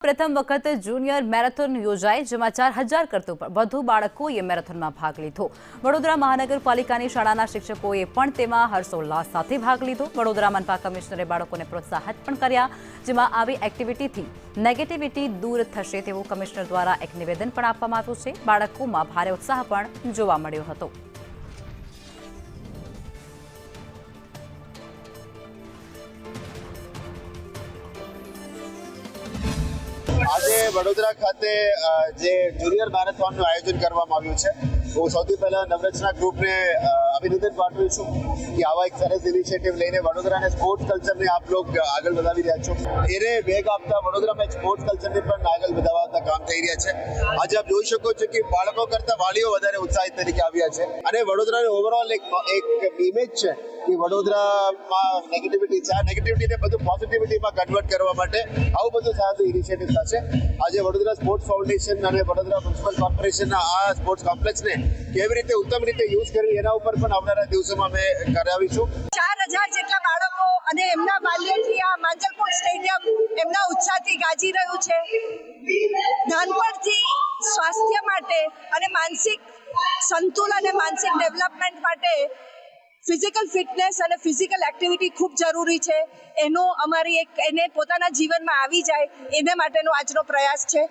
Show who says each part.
Speaker 1: પ્રથમ વખત junior marathon યોજાઈ, જેમાં 4000 કરતાં વધુ બાળકોએ મેરેથોનમાં ભાગ લીધો। વડોદરા મહાનગરપાલિકાની શાળાના શિક્ષકોએ પણ તેમાં હર્ષોલ્લાસ સાથે ભાગ લીધો। વડોદરા મનપા કમિશનરે બાળકોને પ્રોત્સાહિત પણ કર્યા, જેમાં આવી એક્ટિવિટીથી નેગેટિવિટી દૂર થશે તેવું કમિશનર દ્વારા એક નિવેદન પણ આપવામાં આવ્યું છે। બાળકોમાં ભારે ઉત્સાહ પણ જોવા મળ્યો હતો।
Speaker 2: આજે વડોદરા ખાતે જે જુનિયર મેરેથોનનું આયોજન કરવામાં આવ્યું છે, હું સૌથી પહેલા નવરચના ગ્રુપને અભિનંદન પાઠવું છું કે આવા એક સરસ ઇનિશિયેટિવ લઈને વડોદરાના સ્પોર્ટ્સ કલ્ચરને આપ લોગ આગળ વધાવી રહ્યા છો। એને વેગ આપતા વડોદરામાં સ્પોર્ટ્સ કલ્ચરને પણ આગળ વધાવતા કામ થઈ રહ્યા છે। આજે આપ જોઈ શકો છો કે બાળકો કરતા વાલીઓ વધારે ઉત્સાહિત તરીકે આવ્યા છે અને વડોદરાની ઓવરઓલ એક ઇમેજ છે કે વડોદરામાં નેગેટિવિટી છે, આ નેગેટિવિટીને બધું પોઝિટિવિટીમાં કન્વર્ટ કરવા માટે આવું બધું સારું ઇનિશિયેટિવ થશે। આજે વડોદરા સ્પોર્ટ્સ ફાઉન્ડેશન અને વડોદરા મ્યુનિસિપલ કોર્પોરેશનના આ સ્પોર્ટ્સ કોમ્પ્લેક્સને કેવી રીતે ઉત્તમ રીતે યુઝ કરવી એના ઉપર પણ આવનારા દિવસોમાં મેં કરાવીશું।
Speaker 3: 4000 જેટલા બાળકો અને એમના બાલ્યથી આ માંજલપુર સ્ટેડિયમ એમના ઉત્સાહથી ગાજી રહ્યું છે। નાનપણથી સ્વાસ્થ્ય માટે અને માનસિક સંતુલન અને માનસિક ડેવલપમેન્ટ માટે ફિઝિકલ ફિટનેસ અને ફિઝિકલ એક્ટિવિટી ખૂબ જરૂરી છે। એનો અમારી એને પોતાના જીવનમાં આવી જાય એને માટેનો આજનો પ્રયાસ છે।